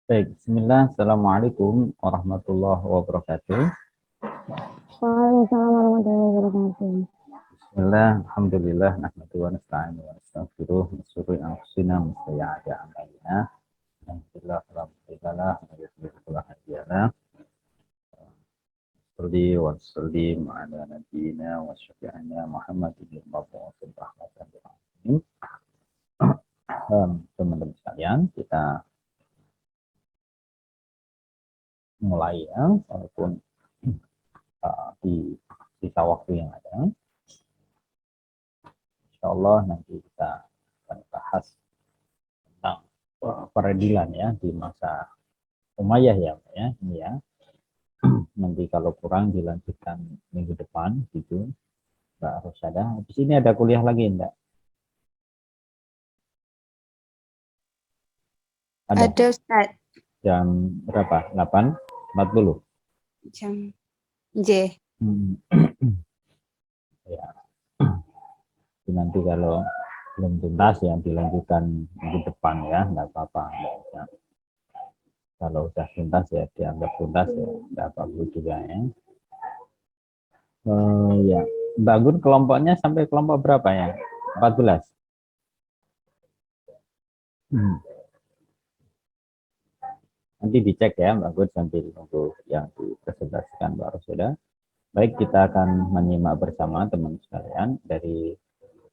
Baik, bismillah. Assalamualaikum warahmatullahi wabarakatuh. Waalaikumsalam warahmatullahi wabarakatuh. Bismillah, alhamdulillah, nahmadu wa nasta'inu wa nastaghfiruh, min syururi anfusina, min sayyiati a'malina. Alhamdulillah, alhamdulillah, wa hadiyalah. Salli wa sallim ala nabiyyina wa syafi'ina Muhammadin mab'utsin rahmatan lil alamin. Teman-teman sekalian, kita mulai ya, walaupun di sisa waktu yang ada. Insya Allah nanti kita akan bahas tentang peradilan ya di masa Umayyah ya, ini ya. Nanti kalau kurang dilanjutkan minggu depan gitu, Mbak Rosyada. Di sini ada kuliah lagi, Mbak? Ada Ustaz. Jam berapa? 8.40. Jam J. Ya. Nanti kalau belum tuntas ya dilanjutkan minggu depan ya, nggak apa-apa. Kalau udah tuntas ya dianggap tuntas ya, nggak apa-apa juga ya. Ya, Mbak Gun kelompoknya sampai kelompok berapa ya? 14. Nanti dicek ya Mbak Gun sambil nunggu yang dipresentasikan Mbak Rosyada. Baik, kita akan menyimak bersama teman sekalian dari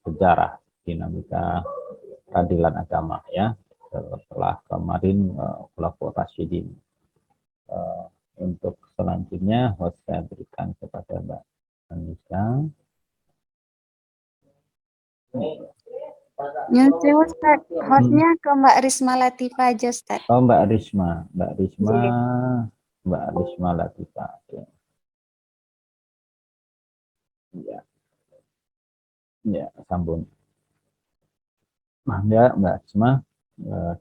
sejarah dinamika peradilan agama ya. Setelah kemarin Khulafaur Rasyidin. Untuk selanjutnya host saya berikan kepada Mbak Anissa. Nyuci Ustaz. Hostnya ke Mbak Risma Latifah aja Ustaz. Oh, Mbak Risma. Mbak Risma Latifah. Ya. Ya, sambung. Ya, Mbak Risma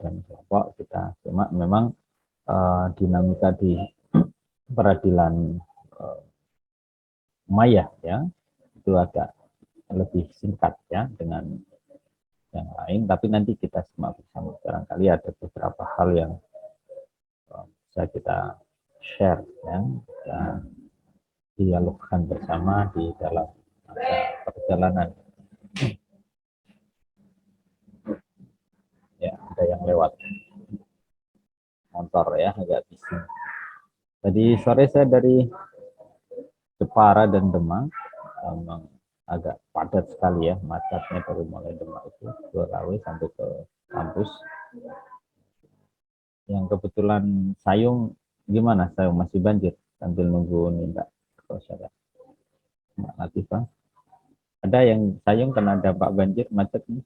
dan kelompok kita simak memang dinamika di peradilan Umayyah ya itu agak lebih singkat ya dengan yang lain, tapi nanti kita simak bersama. Barangkali ada beberapa hal yang bisa kita share ya, dan dialogkan bersama di dalam perjalanan. Ya, ada yang lewat motor ya, agak bising. Tadi sore saya dari Jepara dan Demak, memang agak padat sekali ya, macetnya dari mulai Demak itu ke Rawi sampai ke kampus. Yang kebetulan Sayung gimana? Sayung masih banjir sambil nunggu nih Mbak Rosyada, Mbak Latifah. Ada yang Sayung kena dampak banjir macet nih?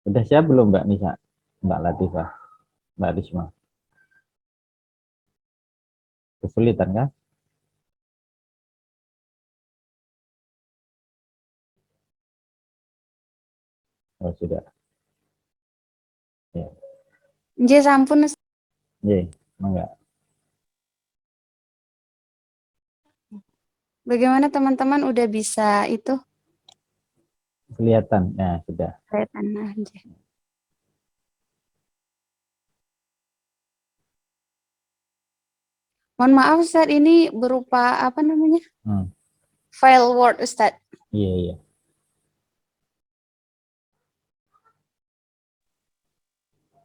Udah siap belum Mbak Nisa, Mbak Latifah, Mbak Risma? Kesulitan kan? Oh sudah. Ya. J sampun Ustaz. Ye, enggak. Bagaimana teman-teman udah bisa itu? Kelihatan. Nah, sudah. Kelihatan aja. Mohon maaf Ustaz, ini berupa apa namanya? File Word Ustaz. Iya, iya.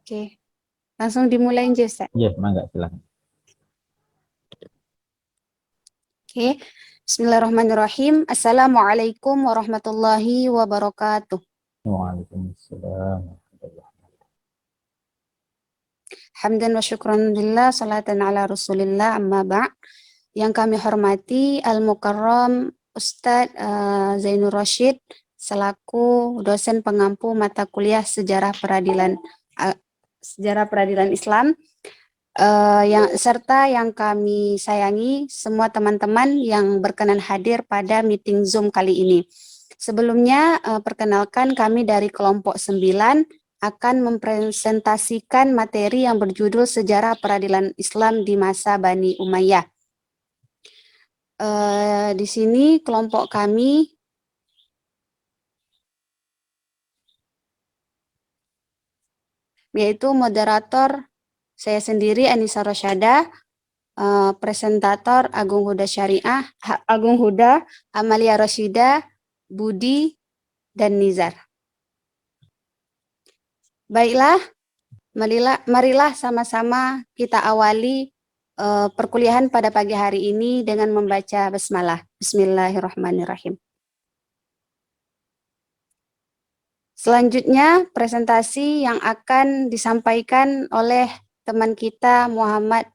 Oke. Langsung dimulai aja Ustaz. Iya, mangga silakan. Oke. Bismillahirrahmanirrahim. Assalamualaikum warahmatullahi wabarakatuh. Waalaikumsalam. Hamdan wa syukran lillah, salatan ala rasulillah, amma ba'. Yang kami hormati Al-Mukarram Ustadz Zainur Rashid selaku dosen pengampu mata kuliah Sejarah Peradilan Islam, serta yang kami sayangi semua teman-teman yang berkenan hadir pada meeting Zoom kali ini. Sebelumnya perkenalkan kami dari kelompok 9 akan mempresentasikan materi yang berjudul Sejarah Peradilan Islam di Masa Bani Umayyah. Di sini kelompok kami yaitu moderator saya sendiri Anissa Rosyada, presentator Agung Huda Syariah, Agung Huda, Amalia Rosyida, Budi, dan Nizar. Baiklah, marilah sama-sama kita awali perkuliahan pada pagi hari ini dengan membaca basmalah. Bismillahirrahmanirrahim. Selanjutnya presentasi yang akan disampaikan oleh teman kita Muhammad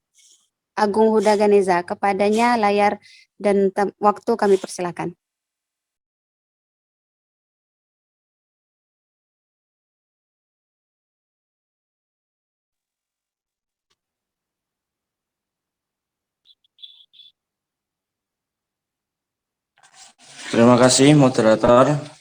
Agung Huda Ganeza. Kepadanya layar dan waktu kami persilakan. Terima kasih moderator.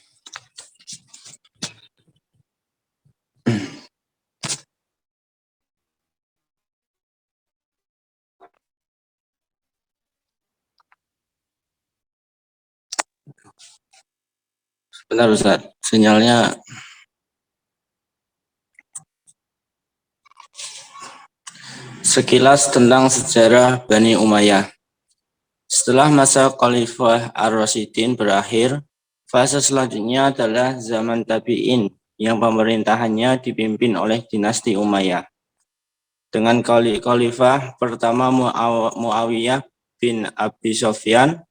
Sebentar Ustaz, sinyalnya. Sekilas tentang sejarah Bani Umayyah. Setelah masa Khalifah Ar-Rasyidin berakhir, fase selanjutnya adalah zaman Tabi'in yang pemerintahannya dipimpin oleh dinasti Umayyah. Dengan Khalifah pertama Muawiyah bin Abi Sufyan,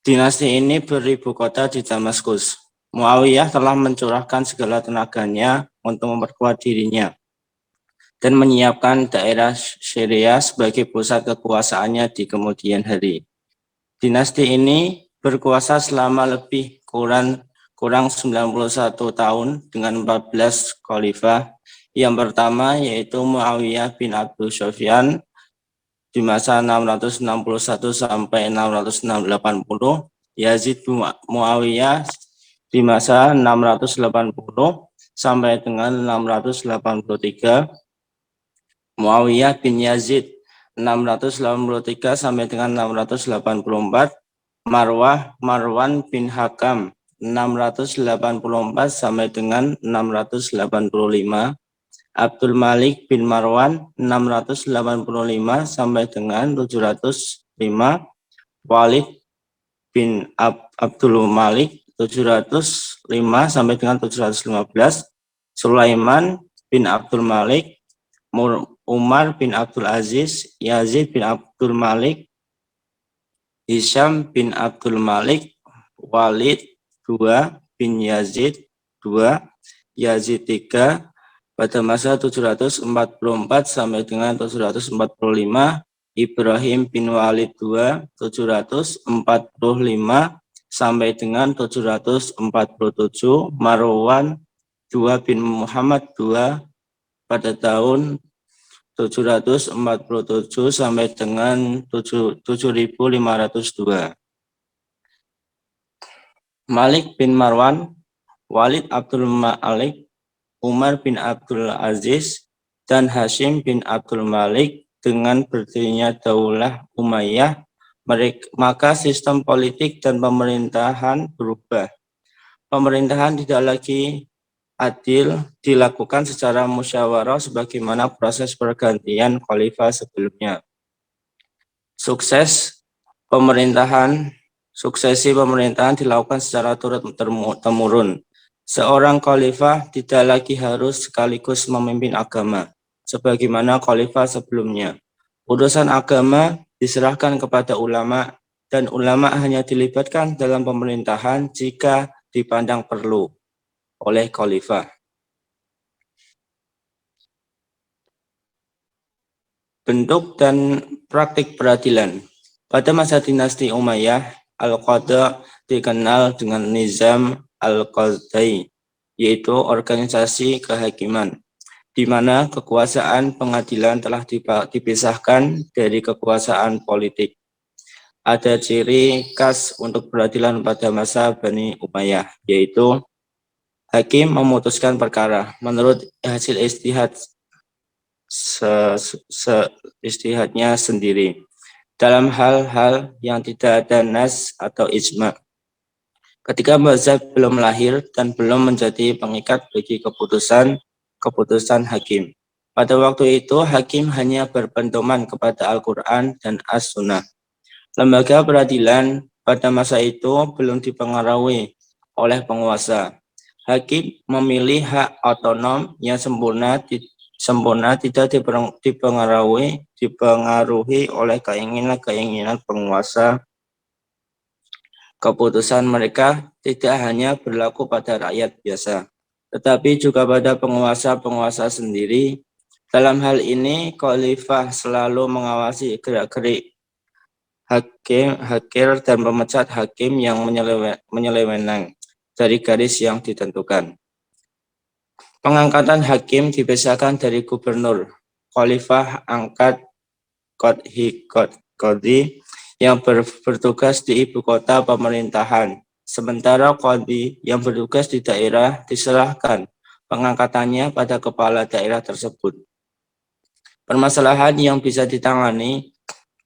dinasti ini beribu kota di Damaskus. Muawiyah telah mencurahkan segala tenaganya untuk memperkuat dirinya dan menyiapkan daerah Syria sebagai pusat kekuasaannya di kemudian hari. Dinasti ini berkuasa selama lebih kurang 91 tahun dengan 14 khalifah. Yang pertama yaitu Muawiyah bin Abi Sufyan di masa 661 sampai 680, Yazid bin Muawiyah di masa 680 sampai dengan 683, Muawiyah bin Yazid 683 sampai dengan 684, Marwan bin Hakam 684 sampai dengan 685, Abdul Malik bin Marwan 685 sampai dengan 705, Walid bin Abdul Malik 705 sampai dengan 715, Sulaiman bin Abdul Malik, Umar bin Abdul Aziz, Yazid bin Abdul Malik, Hisham bin Abdul Malik, Walid 2 bin Yazid 2, Yazid 3 pada masa 744 sampai dengan 745, Ibrahim bin Walid 2 745 sampai dengan 747, Marwan 2 bin Muhammad 2 pada tahun 747 sampai dengan 7502. Malik bin Marwan, Walid Abdul Malik, Umar bin Abdul Aziz, dan Hashim bin Abdul Malik. Dengan berdirinya Daulah Umayyah, maka sistem politik dan pemerintahan berubah. Pemerintahan tidak lagi adil dilakukan secara musyawarah sebagaimana proses pergantian khalifah sebelumnya. Suksesi pemerintahan dilakukan secara turut-temurun. Seorang khalifah tidak lagi harus sekaligus memimpin agama, sebagaimana khalifah sebelumnya. Urusan agama diserahkan kepada ulama, dan ulama hanya dilibatkan dalam pemerintahan jika dipandang perlu oleh khalifah. Bentuk dan praktik peradilan. Pada masa dinasti Umayyah, Al-Qadha dikenal dengan Nizam Al-Qadai, yaitu organisasi kehakiman, di mana kekuasaan pengadilan telah dipisahkan dari kekuasaan politik. Ada ciri khas untuk peradilan pada masa Bani Umayyah, yaitu hakim memutuskan perkara menurut hasil istihadnya sendiri dalam hal-hal yang tidak ada nas atau ijma. Ketika mazhab belum lahir dan belum menjadi pengikat bagi keputusan, keputusan hakim. Pada waktu itu, hakim hanya berpedoman kepada Al-Quran dan As-Sunnah. Lembaga peradilan pada masa itu belum dipengaruhi oleh penguasa. Hakim memilih hak otonom yang sempurna tidak dipengaruhi oleh keinginan-keinginan penguasa. Keputusan mereka tidak hanya berlaku pada rakyat biasa, tetapi juga pada penguasa-penguasa sendiri. Dalam hal ini, khalifah selalu mengawasi gerak-gerik hakim dan memecat hakim yang menyeleweng dari garis yang ditentukan. Pengangkatan hakim dipisahkan dari gubernur. Khalifah angkat qadhi yang bertugas di ibu kota pemerintahan. Sementara qadhi yang bertugas di daerah diserahkan pengangkatannya pada kepala daerah tersebut. Permasalahan yang bisa ditangani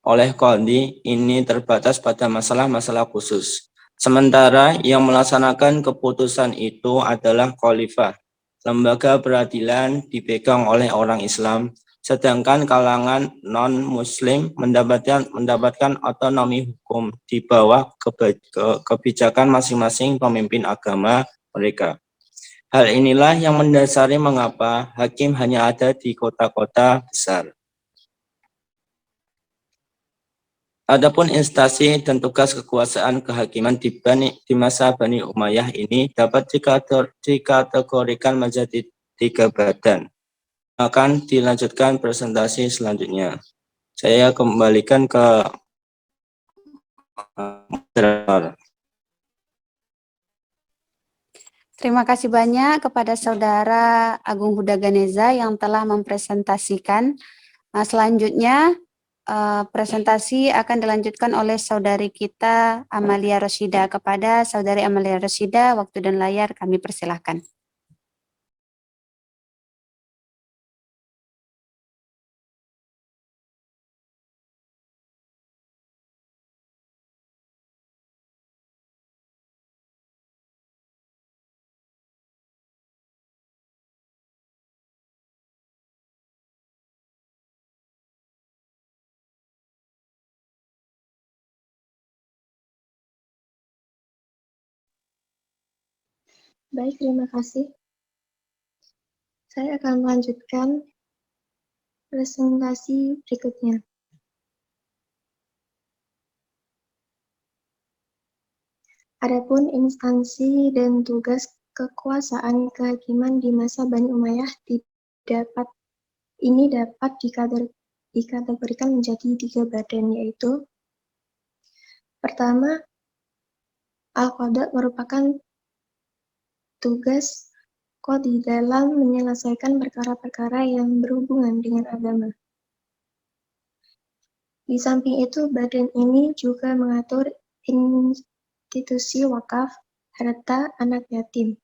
oleh qadhi ini terbatas pada masalah-masalah khusus. Sementara yang melaksanakan keputusan itu adalah khalifah. Lembaga peradilan dipegang oleh orang Islam, sedangkan kalangan non-Muslim mendapatkan otonomi hukum di bawah kebijakan masing-masing pemimpin agama mereka. Hal inilah yang mendasari mengapa hakim hanya ada di kota-kota besar. Adapun instansi dan tugas kekuasaan kehakiman di masa Bani Umayyah ini dapat dikategorikan menjadi 3 badan. Akan dilanjutkan presentasi selanjutnya. Saya kembalikan ke moderator. Terima kasih banyak kepada Saudara Agung Huda Ganeza yang telah mempresentasikan. Selanjutnya, presentasi akan dilanjutkan oleh saudari kita Amalia Rosyida. Kepada Saudari Amalia Rosyida, waktu dan layar kami persilahkan. Baik, terima kasih. Saya akan melanjutkan presentasi berikutnya. Adapun instansi dan tugas kekuasaan kehakiman di masa Bani Umayyah dapat dikategorikan menjadi 3 badan, yaitu pertama, Al-Qadha merupakan tugas qadhi dalam menyelesaikan perkara-perkara yang berhubungan dengan agama. Di samping itu, badan ini juga mengatur institusi wakaf, harta anak yatim,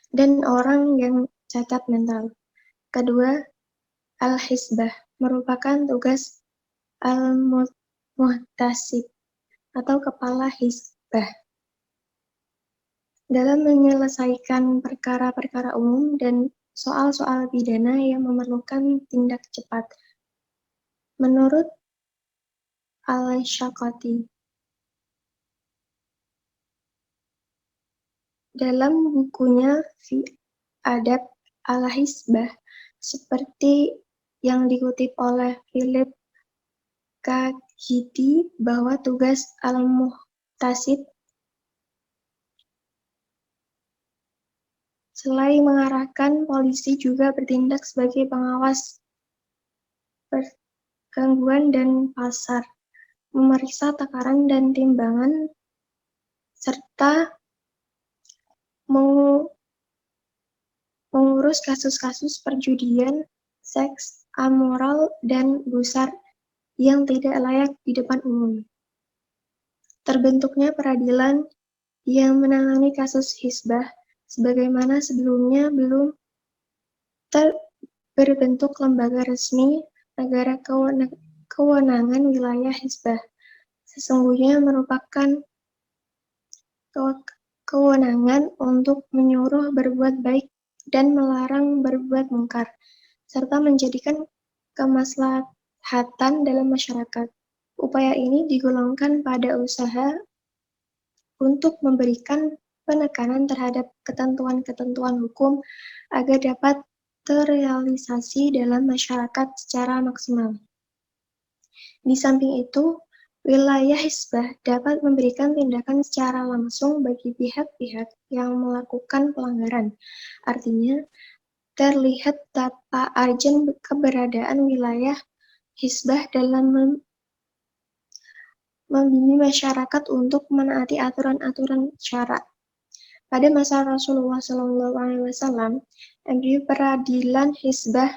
dan orang yang cacat mental. Kedua, Al-Hisbah merupakan tugas Al-Muhtasib atau kepala Hisbah dalam menyelesaikan perkara-perkara umum dan soal-soal pidana yang memerlukan tindak cepat. Menurut Al-Syaqati, dalam bukunya Fi Adab Al-Hisbah, seperti yang dikutip oleh Philip K. Giti, bahwa tugas Al-Muhtasib selain mengarahkan, polisi juga bertindak sebagai pengawas gangguan dan pasar, memeriksa takaran dan timbangan, serta mengurus kasus-kasus perjudian, seks amoral, dan gusar yang tidak layak di depan umum. Terbentuknya peradilan yang menangani kasus hisbah sebagaimana sebelumnya belum berbentuk lembaga resmi negara kewenangan wilayah hisbah. Sesungguhnya merupakan kewenangan untuk menyuruh berbuat baik dan melarang berbuat mungkar, serta menjadikan kemaslahatan dalam masyarakat. Upaya ini digolongkan pada usaha untuk memberikan penekanan terhadap ketentuan-ketentuan hukum agar dapat terrealisasi dalam masyarakat secara maksimal. Di samping itu, wilayah hizbah dapat memberikan tindakan secara langsung bagi pihak-pihak yang melakukan pelanggaran. Artinya, terlihat betapa urgent keberadaan wilayah hizbah dalam membimbing masyarakat untuk menaati aturan-aturan syara. Pada masa Rasulullah SAW, embrio peradilan hizbah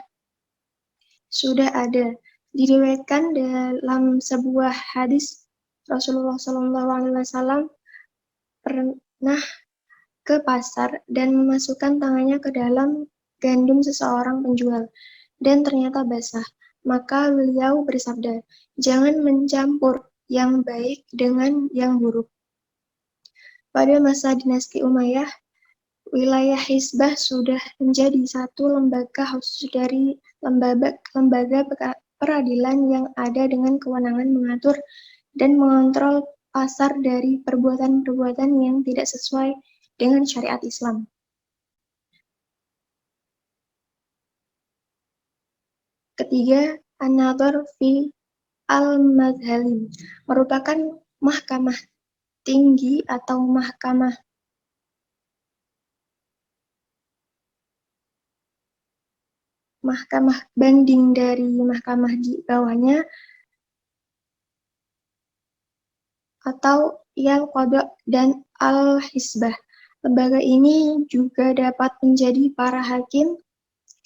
sudah ada. Diriwayatkan dalam sebuah hadis, Rasulullah SAW pernah ke pasar dan memasukkan tangannya ke dalam gandum seseorang penjual, dan ternyata basah. Maka beliau bersabda, "Jangan mencampur yang baik dengan yang buruk." Pada masa dinasti Umayyah, wilayah hizbah sudah menjadi satu lembaga khusus dari lembaga peradilan yang ada dengan kewenangan mengatur dan mengontrol pasar dari perbuatan-perbuatan yang tidak sesuai dengan syariat Islam. Ketiga, an-nadhar fi al-madhalim merupakan mahkamah tinggi atau mahkamah banding dari mahkamah di bawahnya atau al-qadha dan al-hizbah. Lembaga ini juga dapat menjadi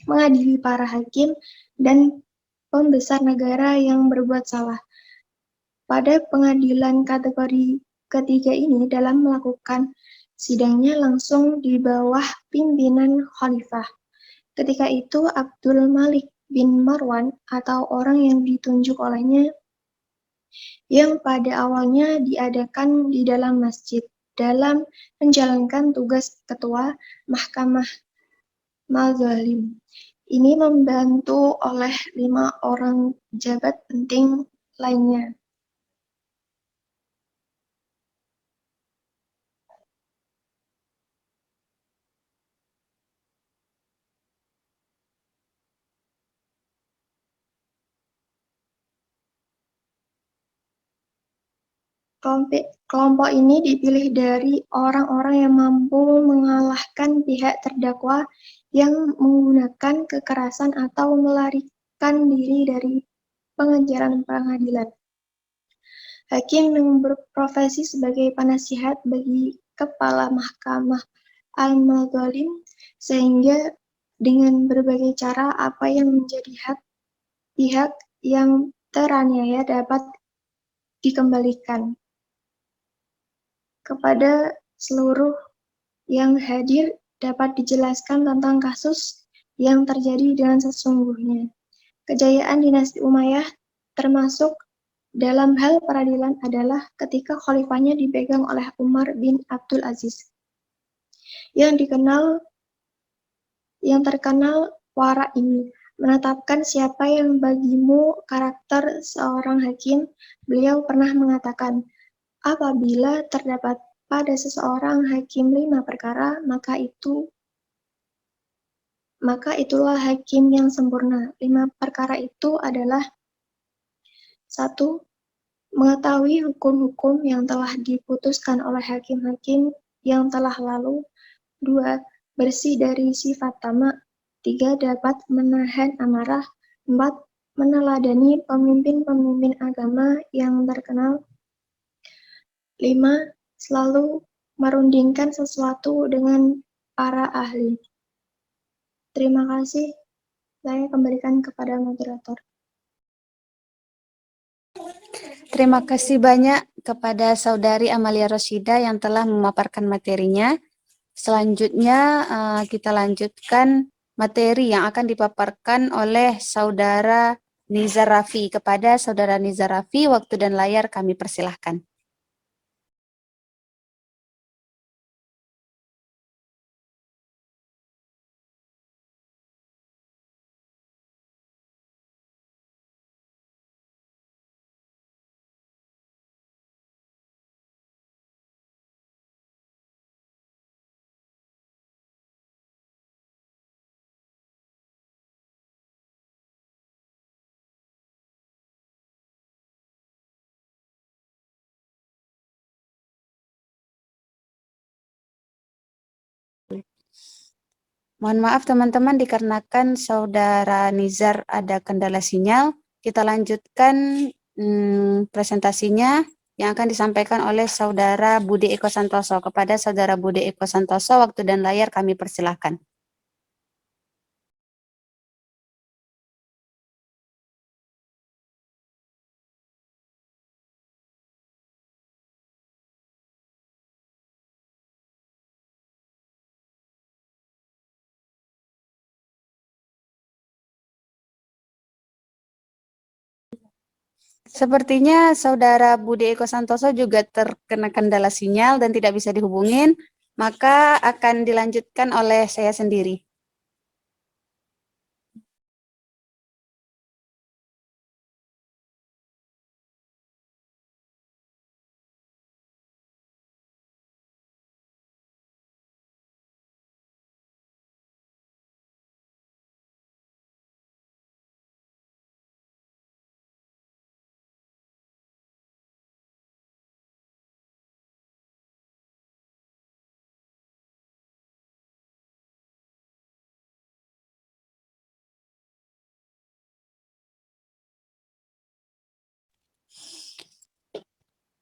mengadili para hakim dan pembesar negara yang berbuat salah. Pada pengadilan kategori ketiga ini dalam melakukan sidangnya langsung di bawah pimpinan khalifah. Ketika itu Abdul Malik bin Marwan atau orang yang ditunjuk olehnya yang pada awalnya diadakan di dalam masjid dalam menjalankan tugas ketua Mahkamah Mazalim. Ini membantu oleh 5 orang pejabat penting lainnya. Kelompok ini dipilih dari orang-orang yang mampu mengalahkan pihak terdakwa yang menggunakan kekerasan atau melarikan diri dari pengejaran pengadilan. Hakim yang berprofesi sebagai penasihat bagi kepala mahkamah al-madzalim, sehingga dengan berbagai cara apa yang menjadi hak pihak yang teraniaya dapat dikembalikan kepada seluruh yang hadir, dapat dijelaskan tentang kasus yang terjadi dengan sesungguhnya. Kejayaan dinasti Umayyah termasuk dalam hal peradilan adalah ketika khalifahnya dipegang oleh Umar bin Abdul Aziz, yang terkenal wara ini, menetapkan siapa yang bagimu karakter seorang hakim. Beliau pernah mengatakan, apabila terdapat pada seseorang hakim 5 perkara, maka itulah hakim yang sempurna. 5 perkara itu adalah: 1. Mengetahui hukum-hukum yang telah diputuskan oleh hakim-hakim yang telah lalu. 2. Bersih dari sifat tamak. 3. Dapat menahan amarah. 4. Meneladani pemimpin-pemimpin agama yang terkenal. 5. Selalu merundingkan sesuatu dengan para ahli. Terima kasih. Saya kembalikan kepada moderator. Terima kasih banyak kepada Saudari Amalia Rosyida yang telah memaparkan materinya. Selanjutnya kita lanjutkan materi yang akan dipaparkan oleh Saudara Nizar Raffi. Kepada Saudara Nizar Raffi, waktu dan layar kami persilahkan. Mohon maaf teman-teman dikarenakan Saudara Nizar ada kendala sinyal. Kita lanjutkan presentasinya yang akan disampaikan oleh Saudara Budi Eko Santoso. Kepada Saudara Budi Eko Santoso, waktu dan layar kami persilahkan. Sepertinya Saudara Budi Eko Santoso juga terkena kendala sinyal dan tidak bisa dihubungin, maka akan dilanjutkan oleh saya sendiri.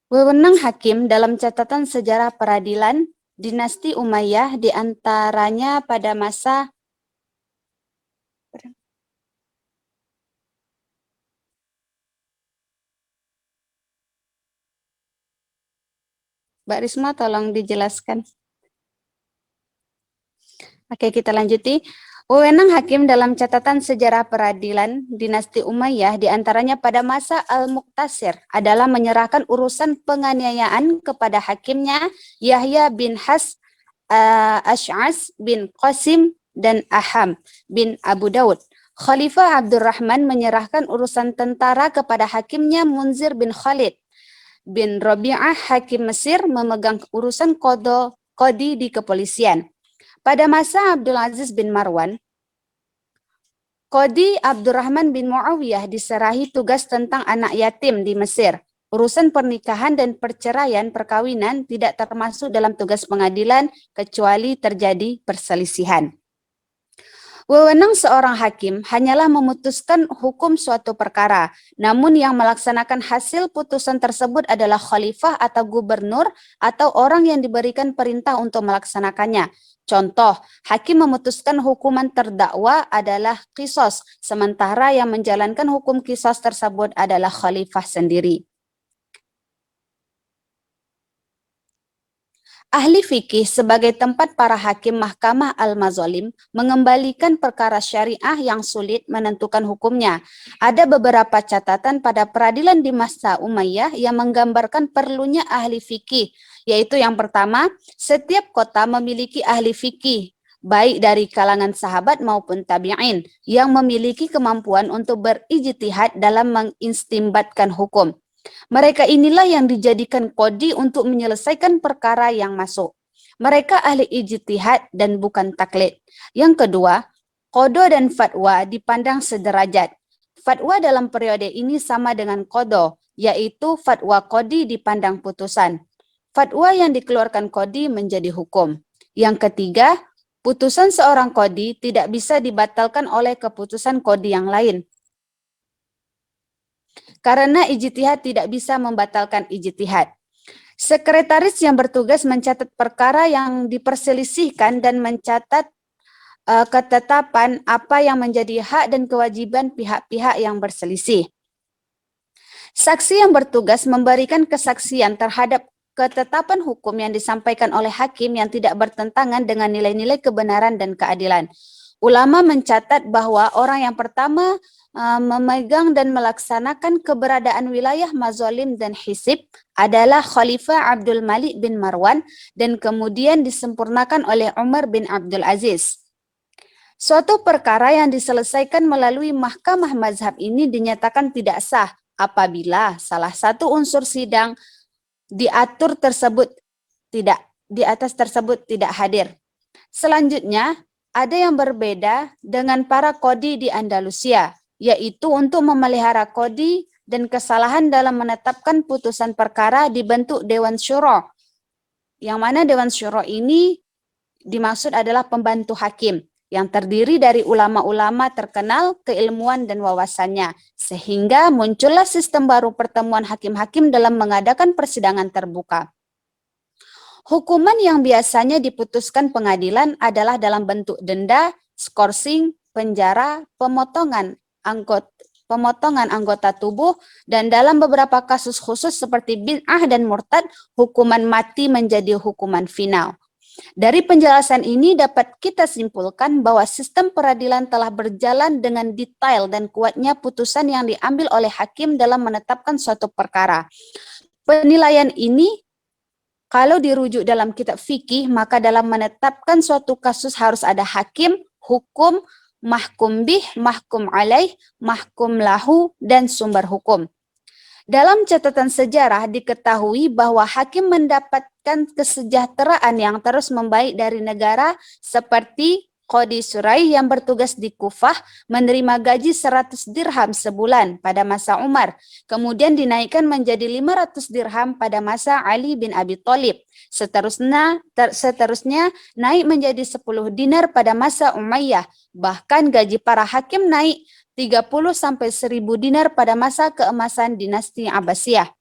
Wewenang hakim dalam catatan sejarah peradilan dinasti Umayyah diantaranya pada masa Mbak Risma tolong dijelaskan. Oke, kita lanjuti. Wewenang hakim dalam catatan sejarah peradilan dinasti Umayyah diantaranya pada masa Al-Muqtasir adalah menyerahkan urusan penganiayaan kepada hakimnya Yahya bin Ash'as bin Qasim dan Aham bin Abu Daud. Khalifah Abdurrahman menyerahkan urusan tentara kepada hakimnya Munzir bin Khalid bin Rabi'ah. Hakim Mesir memegang urusan kodi di kepolisian. Pada masa Abdul Aziz bin Marwan, Qadi Abdurrahman bin Muawiyah diserahi tugas tentang anak yatim di Mesir. Urusan pernikahan dan perceraian perkawinan tidak termasuk dalam tugas pengadilan kecuali terjadi perselisihan. Wewenang seorang hakim hanyalah memutuskan hukum suatu perkara, namun yang melaksanakan hasil putusan tersebut adalah khalifah atau gubernur atau orang yang diberikan perintah untuk melaksanakannya. Contoh, hakim memutuskan hukuman terdakwa adalah qisas, sementara yang menjalankan hukum qisas tersebut adalah khalifah sendiri. Ahli fikih sebagai tempat para hakim mahkamah al-mazalim mengembalikan perkara syariah yang sulit menentukan hukumnya. Ada beberapa catatan pada peradilan di masa Umayyah yang menggambarkan perlunya ahli fikih, yaitu yang pertama, setiap kota memiliki ahli fikih, baik dari kalangan sahabat maupun tabi'in, yang memiliki kemampuan untuk berijtihad dalam mengistimbatkan hukum. Mereka inilah yang dijadikan qadi untuk menyelesaikan perkara yang masuk. Mereka ahli ijtihad dan bukan taklid. Yang kedua, qada dan fatwa dipandang sederajat. Fatwa dalam periode ini sama dengan qada, yaitu fatwa qadi dipandang putusan. Fatwa yang dikeluarkan qadi menjadi hukum. Yang ketiga, putusan seorang qadi tidak bisa dibatalkan oleh keputusan qadi yang lain. Karena ijtihad tidak bisa membatalkan ijtihad. Sekretaris yang bertugas mencatat perkara yang diperselisihkan dan mencatat ketetapan apa yang menjadi hak dan kewajiban pihak-pihak yang berselisih. Saksi yang bertugas memberikan kesaksian terhadap ketetapan hukum yang disampaikan oleh hakim yang tidak bertentangan dengan nilai-nilai kebenaran dan keadilan. Ulama mencatat bahwa orang yang pertama memegang dan melaksanakan keberadaan wilayah mazalim dan hisib adalah Khalifah Abdul Malik bin Marwan dan kemudian disempurnakan oleh Umar bin Abdul Aziz. Suatu perkara yang diselesaikan melalui mahkamah mazhab ini dinyatakan tidak sah apabila salah satu unsur sidang di atas tersebut tidak hadir. Selanjutnya, ada yang berbeda dengan para qadi di Andalusia, yaitu untuk memelihara qadi dan kesalahan dalam menetapkan putusan perkara dibentuk Dewan Syuro, yang mana Dewan Syuro ini dimaksud adalah pembantu hakim. yang terdiri dari ulama-ulama terkenal, keilmuan dan wawasannya, sehingga muncullah sistem baru pertemuan hakim-hakim dalam mengadakan persidangan terbuka. Hukuman yang biasanya diputuskan pengadilan adalah dalam bentuk denda, skorsing, penjara, pemotongan anggota tubuh, dan dalam beberapa kasus khusus seperti bid'ah dan murtad, hukuman mati menjadi hukuman final. Dari penjelasan ini dapat kita simpulkan bahwa sistem peradilan telah berjalan dengan detail dan kuatnya putusan yang diambil oleh hakim dalam menetapkan suatu perkara. Penilaian ini kalau dirujuk dalam kitab fikih, maka dalam menetapkan suatu kasus harus ada hakim, hukum, mahkum bih, mahkum alaih, mahkum lahu, dan sumber hukum. Dalam catatan sejarah diketahui bahwa hakim mendapatkan kesejahteraan yang terus membaik dari negara seperti Qadi Suraih yang bertugas di Kufah menerima gaji 100 dirham sebulan pada masa Umar. Kemudian dinaikkan menjadi 500 dirham pada masa Ali bin Abi Thalib. Seterusnya naik menjadi 10 dinar pada masa Umayyah. Bahkan gaji para hakim naik 30 sampai 1000 dinar pada masa keemasan dinasti Abbasiyah.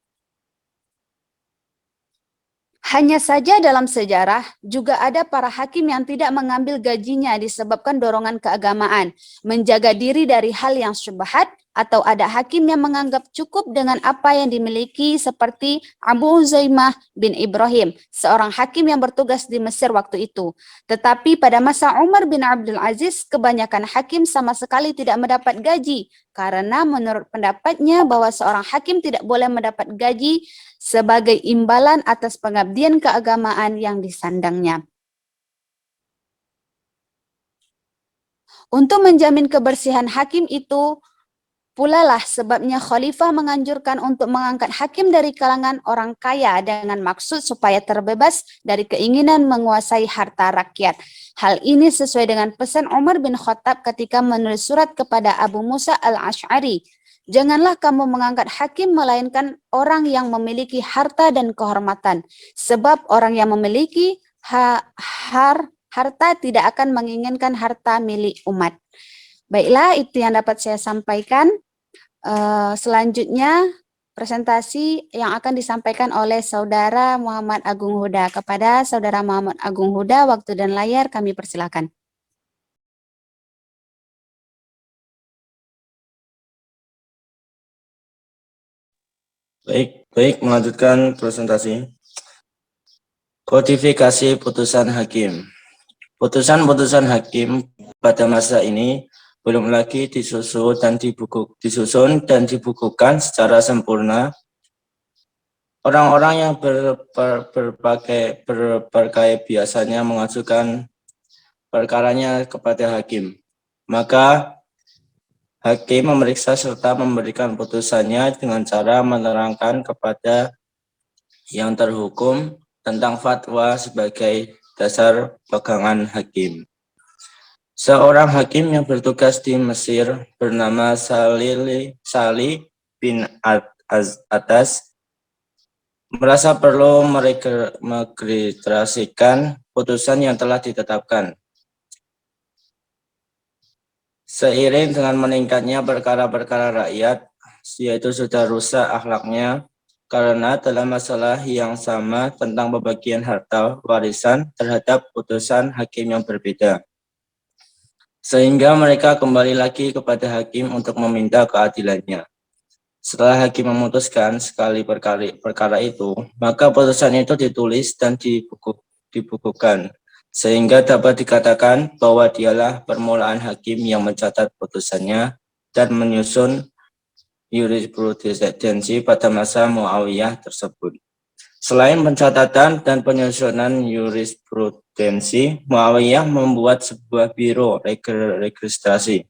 Hanya saja dalam sejarah juga ada para hakim yang tidak mengambil gajinya disebabkan dorongan keagamaan, menjaga diri dari hal yang syubhat, atau ada hakim yang menganggap cukup dengan apa yang dimiliki seperti Abu Zaimah bin Ibrahim, seorang hakim yang bertugas di Mesir waktu itu. Tetapi pada masa Umar bin Abdul Aziz, kebanyakan hakim sama sekali tidak mendapat gaji, karena menurut pendapatnya bahwa seorang hakim tidak boleh mendapat gaji sebagai imbalan atas pengabdian keagamaan yang disandangnya. Untuk menjamin kebersihan hakim itu, pula lah sebabnya khalifah menganjurkan untuk mengangkat hakim dari kalangan orang kaya dengan maksud supaya terbebas dari keinginan menguasai harta rakyat. Hal ini sesuai dengan pesan Umar bin Khattab ketika menulis surat kepada Abu Musa al-Ash'ari. Janganlah kamu mengangkat hakim melainkan orang yang memiliki harta dan kehormatan. Sebab orang yang memiliki harta tidak akan menginginkan harta milik umat. Baiklah, itu yang dapat saya sampaikan. Selanjutnya presentasi yang akan disampaikan oleh Saudara Muhammad Agung Huda. Kepada Saudara Muhammad Agung Huda, waktu dan layar kami persilakan. Baik, melanjutkan presentasi. Kodifikasi putusan hakim. Putusan-putusan hakim pada masa ini belum lagi disusun dan dibukukan secara sempurna. Orang-orang yang berbagai biasanya mengajukan perkaranya kepada hakim. Maka hakim memeriksa serta memberikan putusannya dengan cara menerangkan kepada yang terhukum tentang fatwa sebagai dasar pegangan hakim. Seorang hakim yang bertugas di Mesir bernama Salih bin Atas merasa perlu meregistrasikan putusan yang telah ditetapkan. Seiring dengan meningkatnya perkara-perkara rakyat, yaitu sudah rusak akhlaknya karena dalam masalah yang sama tentang pembagian harta warisan terhadap putusan hakim yang berbeda. Sehingga mereka kembali lagi kepada hakim untuk meminta keadilannya. Setelah hakim memutuskan sekali perkara itu, maka putusan itu ditulis dan dibukukan, sehingga dapat dikatakan bahwa dialah permulaan hakim yang mencatat putusannya dan menyusun jurisprudensi pada masa Muawiyah tersebut. Selain pencatatan dan penyusunan jurisprudensi, Muawiyah membuat sebuah biro registrasi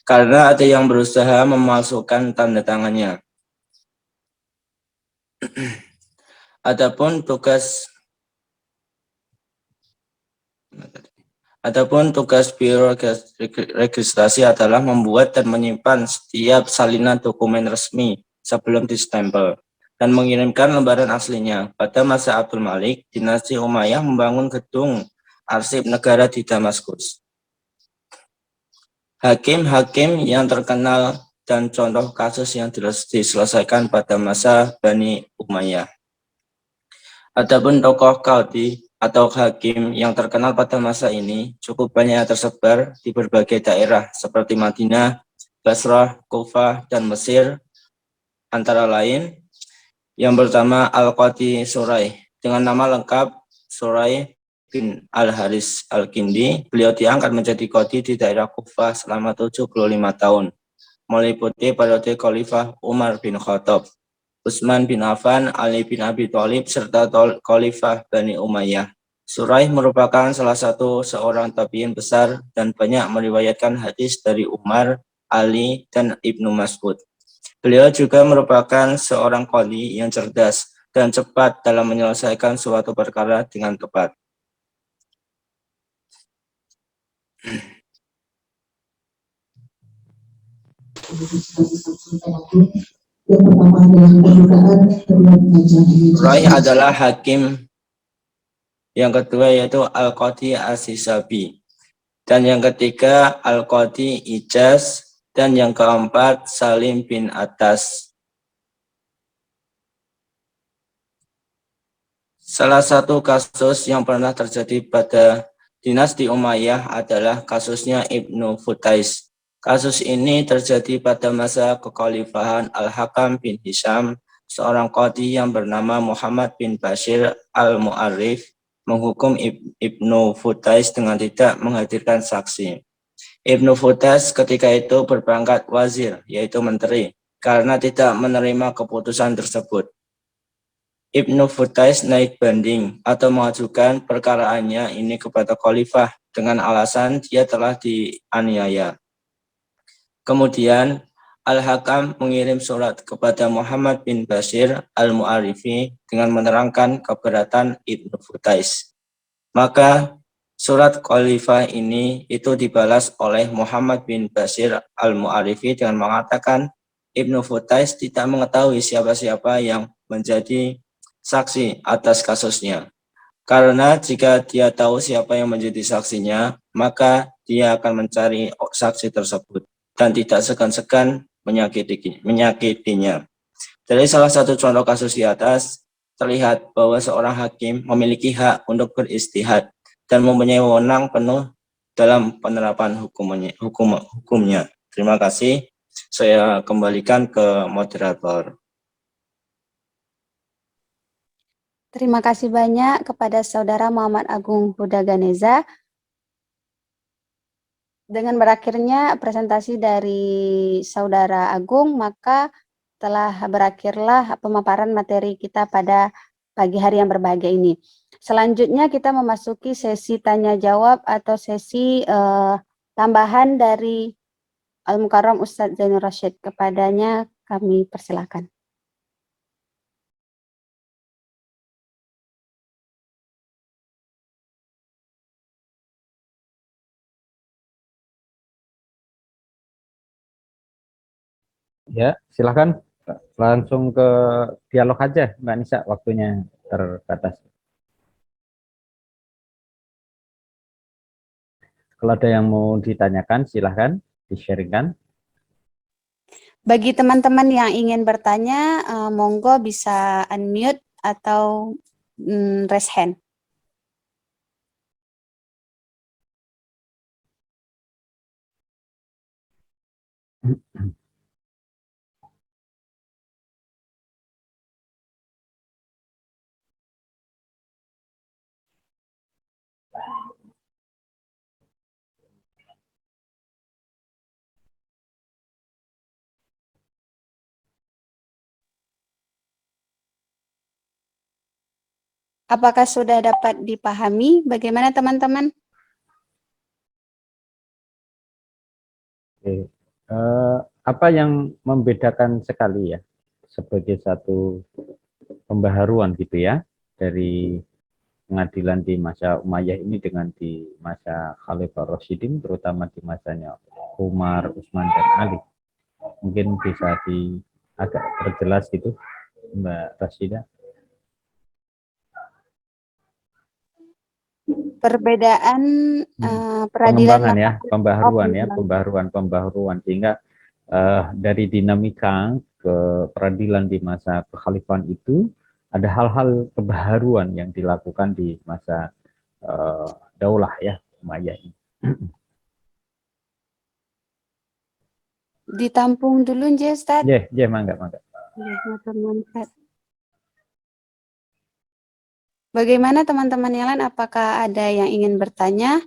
karena ada yang berusaha memalsukan tanda tangannya. Adapun tugas biro registrasi adalah membuat dan menyimpan setiap salinan dokumen resmi sebelum distempel dan mengirimkan lembaran aslinya. Pada masa Abdul Malik, dinasti Umayyah membangun gedung arsip negara di Damaskus. Hakim-hakim yang terkenal dan contoh kasus yang diselesaikan pada masa Bani Umayyah. Adapun tokoh qadhi atau hakim yang terkenal pada masa ini cukup banyak tersebar di berbagai daerah seperti Madinah, Basrah, Kufah, dan Mesir, antara lain. Yang pertama, Al-Qadhi Suraih. Dengan nama lengkap Suraih bin Al-Haris Al-Kindi, beliau diangkat menjadi qadhi di daerah Kufah selama 75 tahun, meliputi periode Khalifah Umar bin Khattab, Utsman bin Affan, Ali bin Abi Thalib, serta Khalifah Bani Umayyah. Suraih merupakan salah satu seorang tabi'in besar dan banyak meriwayatkan hadis dari Umar, Ali, dan Ibnu Mas'ud. Beliau juga merupakan seorang qadhi yang cerdas dan cepat dalam menyelesaikan suatu perkara dengan tepat. Suraih adalah hakim yang kedua, yaitu Al-Qadhi As-Sisabi. Dan yang ketiga, Al-Qadhi Ijaz. Dan yang keempat, Salim bin Atas. Salah satu kasus yang pernah terjadi pada dinasti Umayyah adalah kasusnya Ibnu Futais. Kasus ini terjadi pada masa kekhalifahan Al-Hakam bin Hisham, seorang qadhi yang bernama Muhammad bin Bashir Al-Mu'arrif, menghukum Ibnu Futais dengan tidak menghadirkan saksi. Ibnu Futais ketika itu berpangkat wazir, yaitu menteri, karena tidak menerima keputusan tersebut. Ibnu Futais naik banding atau mengajukan perkaraannya ini kepada khalifah dengan alasan dia telah dianiaya. Kemudian Al-Hakam mengirim surat kepada Muhammad bin Bashir Al-Mu'arifi dengan menerangkan keberatan Ibnu Futais. Maka surat khalifah ini itu dibalas oleh Muhammad bin Bashir Al-Mu'arifi dengan mengatakan Ibnu Futais tidak mengetahui siapa-siapa yang menjadi saksi atas kasusnya. Karena jika dia tahu siapa yang menjadi saksinya, maka dia akan mencari saksi tersebut dan tidak segan-segan menyakitinya. Dari salah satu contoh kasus di atas, terlihat bahwa seorang hakim memiliki hak untuk beristihad dan mempunyai wewenang penuh dalam penerapan hukumnya. Terima kasih. Saya kembalikan ke moderator. Terima kasih banyak kepada Saudara Muhammad Agung Huda Ganeza. Dengan berakhirnya presentasi dari Saudara Agung, maka telah berakhirlah pemaparan materi kita pada pagi hari yang berbahagia ini. Selanjutnya kita memasuki sesi tanya jawab atau sesi tambahan dari Al-Mukarram Ustadz Zainur Rasyid. Kepadanya kami persilakan. Ya, silakan langsung ke dialog aja, Mbak Nisa, waktunya terbatas. Kalau ada yang mau ditanyakan, silahkan di-sharingkan. Bagi teman-teman yang ingin bertanya, monggo bisa unmute atau raise hand. Apakah sudah dapat dipahami? Bagaimana teman-teman? Oke. Apa yang membedakan sekali ya sebagai satu pembaharuan gitu ya dari pengadilan di masa Umayyah ini dengan di masa Khalifah Rasyidin, terutama di masanya Umar, Utsman, dan Ali. Mungkin bisa agak terjelas gitu, Mbak Rasida. Perbedaan peradilan Pengembangan ya, lapangan. pembaharuan ya, Pengembangan. pembaharuan sehingga dari dinamika ke peradilan di masa kekhalifahan itu ada hal-hal kebaharuan yang dilakukan di masa daulah ya Umayyah ini. Ditampung dulu nje Ustaz. Mangga. Bagaimana teman-teman yang lain, apakah ada yang ingin bertanya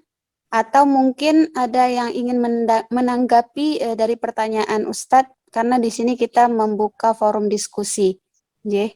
atau mungkin ada yang ingin menanggapi dari pertanyaan Ustadz, karena di sini kita membuka forum diskusi. Nggih.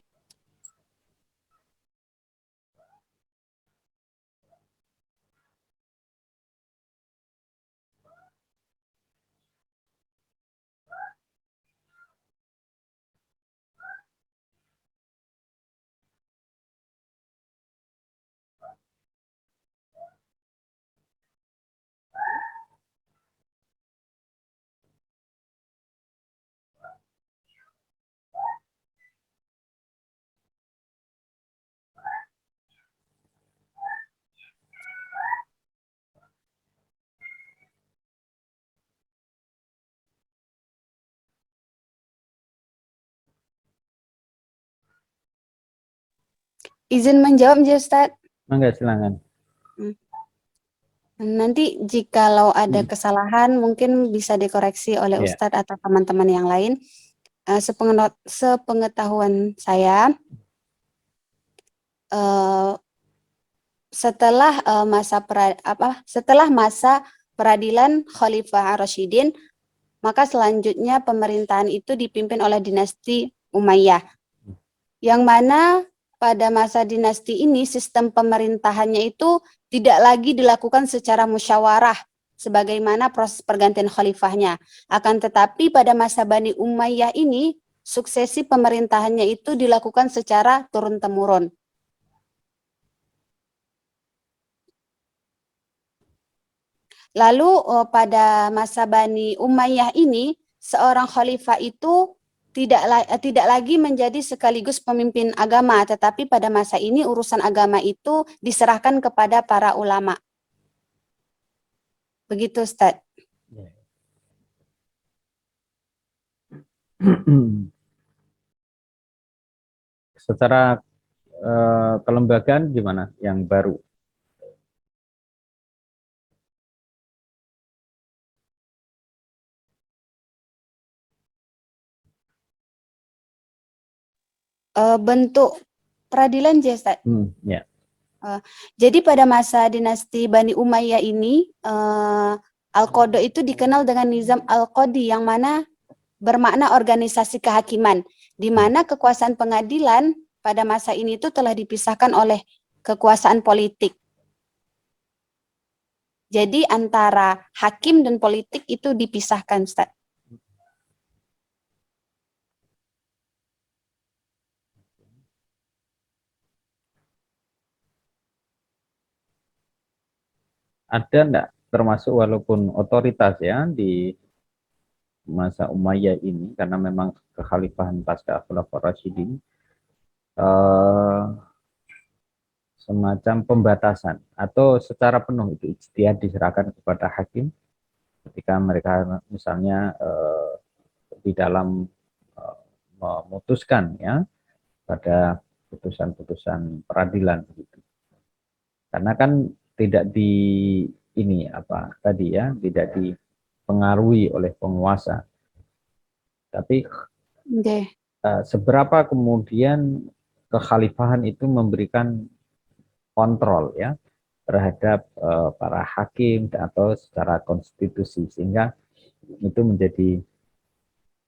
Izin menjawab nggih Ustadz. Mangga silakan. Nanti jikalau ada kesalahan mungkin bisa dikoreksi oleh Ustadz atau teman-teman yang lain. Sepengetahuan saya, setelah masa peradilan Khalifah Ar-Rasyidin, maka selanjutnya pemerintahan itu dipimpin oleh dinasti Umayyah. Yang mana pada masa dinasti ini sistem pemerintahannya itu tidak lagi dilakukan secara musyawarah sebagaimana proses pergantian khalifahnya. Akan tetapi pada masa Bani Umayyah ini suksesi pemerintahannya itu dilakukan secara turun-temurun. Lalu pada masa Bani Umayyah ini seorang khalifah itu tidak lagi menjadi sekaligus pemimpin agama, tetapi pada masa ini urusan agama itu diserahkan kepada para ulama. Begitu, Ustaz. Secara kelembagaan gimana yang baru? Bentuk peradilan Ustaz. Ya. Jadi pada masa dinasti Bani Umayyah ini Al-Qadha itu dikenal dengan nizam Al-Qadi yang mana bermakna organisasi kehakiman, di mana kekuasaan pengadilan pada masa ini itu telah dipisahkan oleh kekuasaan politik. Jadi antara hakim dan politik itu dipisahkan, Ustaz. Ada enggak termasuk walaupun otoritas ya di masa Umayyah ini karena memang kekhalifahan pasca Khulafaur Rasyidin semacam pembatasan atau secara penuh itu ijtihad diserahkan kepada hakim ketika mereka misalnya di dalam memutuskan ya pada putusan-putusan peradilan begitu. Karena kan tidak tidak dipengaruhi oleh penguasa. Tapi seberapa kemudian kekhalifahan itu memberikan kontrol ya terhadap para hakim atau secara konstitusi, sehingga itu menjadi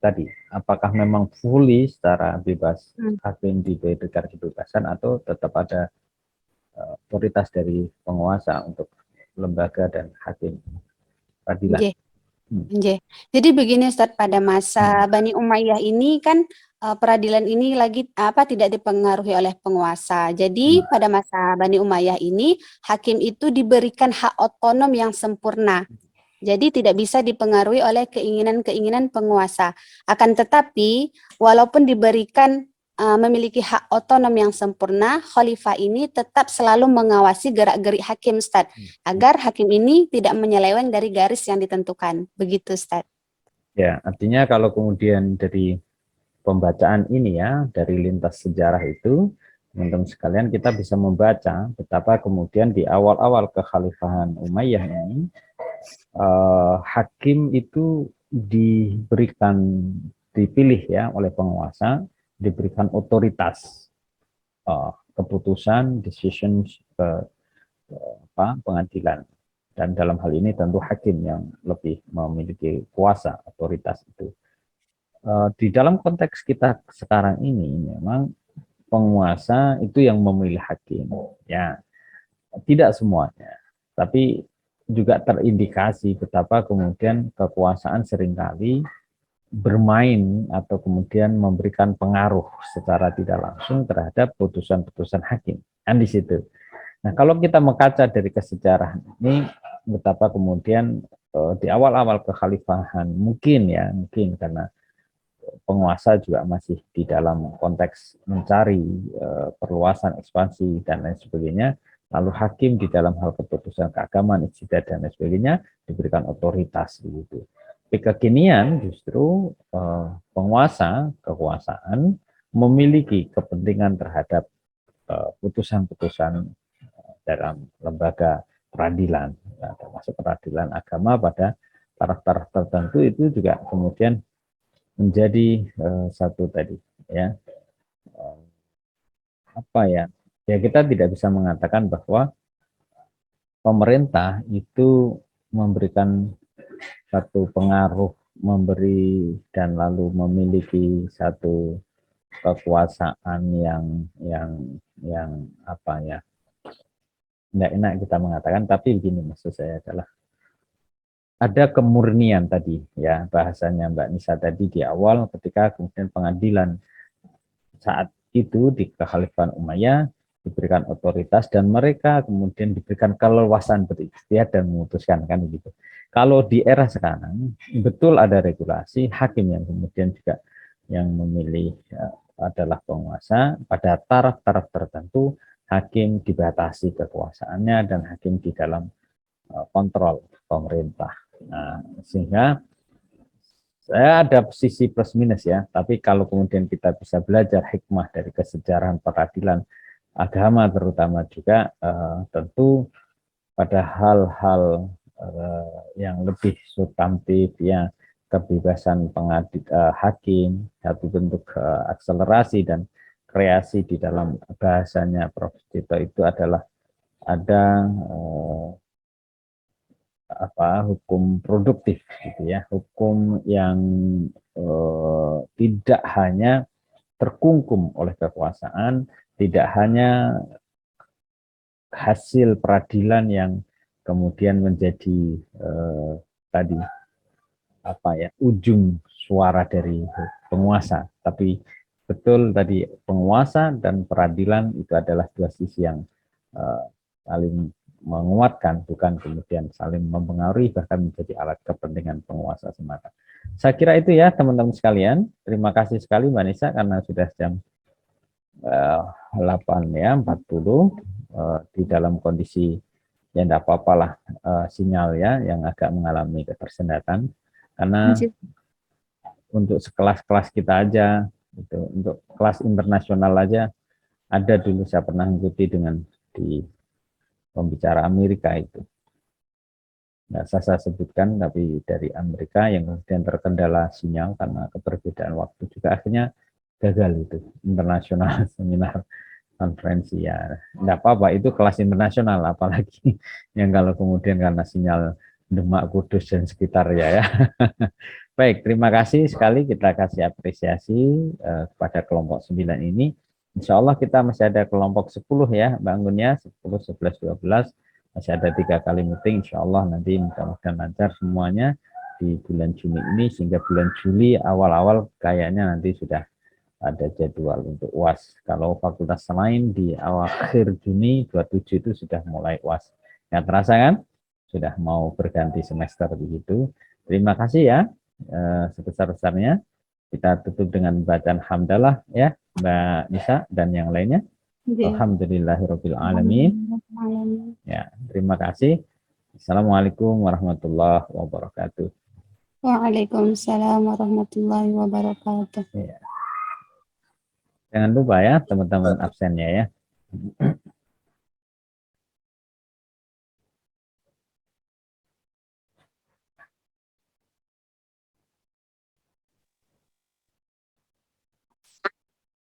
tadi apakah memang fully secara bebas hakim diberikan kebebasan atau tetap ada otoritas dari penguasa untuk lembaga dan hakim peradilan. Jadi begini Ustaz, pada masa Bani Umayyah ini kan peradilan ini lagi tidak dipengaruhi oleh penguasa. Jadi pada masa Bani Umayyah ini hakim itu diberikan hak otonom yang sempurna. Jadi tidak bisa dipengaruhi oleh keinginan-keinginan penguasa. Akan tetapi walaupun diberikan memiliki hak otonom yang sempurna, khalifah ini tetap selalu mengawasi gerak-gerik hakim, Ustaz, agar hakim ini tidak menyeleweng dari garis yang ditentukan. Begitu, Ustaz. Ya, artinya kalau kemudian dari pembacaan ini ya, dari lintas sejarah itu, teman-teman sekalian, kita bisa membaca betapa kemudian di awal-awal kekhalifahan Umayyah ini, hakim itu dipilih ya oleh penguasa, diberikan otoritas keputusan, decisions ke pengadilan. Dan dalam hal ini tentu hakim yang lebih memiliki kuasa, otoritas itu. Di dalam konteks kita sekarang ini memang penguasa itu yang memilih hakim, ya tidak semuanya, tapi juga terindikasi betapa kemudian kekuasaan seringkali bermain atau kemudian memberikan pengaruh secara tidak langsung terhadap putusan-putusan hakim. Dan di situ. Nah, kalau kita mengaca dari kesejarahan ini, betapa kemudian di awal-awal kekhalifahan mungkin karena penguasa juga masih di dalam konteks mencari perluasan ekspansi dan lain sebagainya, lalu hakim di dalam hal keputusan keagamaan, ijtihad dan lain sebagainya diberikan otoritas begitu. Tapi kekinian justru kekuasaan memiliki kepentingan terhadap putusan-putusan dalam lembaga peradilan, termasuk peradilan agama pada taraf-taraf tertentu, itu juga kemudian menjadi satu tadi ya, kita tidak bisa mengatakan bahwa pemerintah itu memberikan satu pengaruh, memberi dan lalu memiliki satu kekuasaan yang tidak enak kita mengatakan, tapi begini maksud saya adalah ada kemurnian tadi ya, bahasanya Mbak Nisa tadi di awal ketika kemudian pengadilan saat itu di kekhalifahan Umayyah diberikan otoritas dan mereka kemudian diberikan keleluasan berijtihad dan memutuskan, kan begitu. Kalau di era sekarang betul ada regulasi, hakim yang kemudian juga yang memilih adalah penguasa, pada taraf-taraf tertentu hakim dibatasi kekuasaannya dan hakim di dalam kontrol pemerintah. Nah, sehingga saya ada sisi plus minus ya, tapi kalau kemudian kita bisa belajar hikmah dari kesejarahan peradilan agama terutama juga tentu pada hal-hal yang lebih substantif ya, kebebasan hakim, satu bentuk akselerasi dan kreasi di dalam bahasanya Prof. Tito itu adalah ada hukum produktif gitu ya, hukum yang tidak hanya terkungkum oleh kekuasaan, tidak hanya hasil peradilan yang kemudian menjadi ujung suara dari penguasa, tapi betul tadi penguasa dan peradilan itu adalah dua sisi yang saling menguatkan, bukan kemudian saling mempengaruhi bahkan menjadi alat kepentingan penguasa semata. Saya kira itu ya teman-teman sekalian. Terima kasih sekali Mbak Nisa karena sudah jam 8:40 di dalam kondisi ya tidak apa-apalah sinyal ya yang agak mengalami ketersendatan, karena untuk sekelas-kelas kita aja itu, untuk kelas internasional aja ada dulu saya pernah mengikuti dengan di pembicara Amerika itu. Nggak saya sebutkan, tapi dari Amerika yang kemudian terkendala sinyal karena keberbedaan waktu juga akhirnya gagal itu internasional seminar konferensi ya. Nggak apa-apa, itu kelas internasional, apalagi yang kalau kemudian karena sinyal Demak, Kudus dan sekitar ya. Baik, terima kasih sekali, kita kasih apresiasi kepada kelompok 9 ini. Insya Allah kita masih ada kelompok 10 ya, bangunnya 10, 11, 12, masih ada 3 kali meeting. Insya Allah nanti mudah-mudahan lancar semuanya di bulan Juni ini, sehingga bulan Juli awal-awal kayaknya nanti sudah ada jadwal untuk UAS. Kalau fakultas lain di akhir Juni 27 itu sudah mulai UAS. Nggak terasa kan? Sudah mau berganti semester begitu. Terima kasih ya sebesar-besarnya. Kita tutup dengan bacaan hamdalah ya. Mbak Nisa dan yang lainnya. Alhamdulillahirabbil alamin. Ya, terima kasih. Assalamualaikum warahmatullahi wabarakatuh. Waalaikumsalam warahmatullahi wabarakatuh. Ya. Jangan lupa ya teman-teman absennya ya.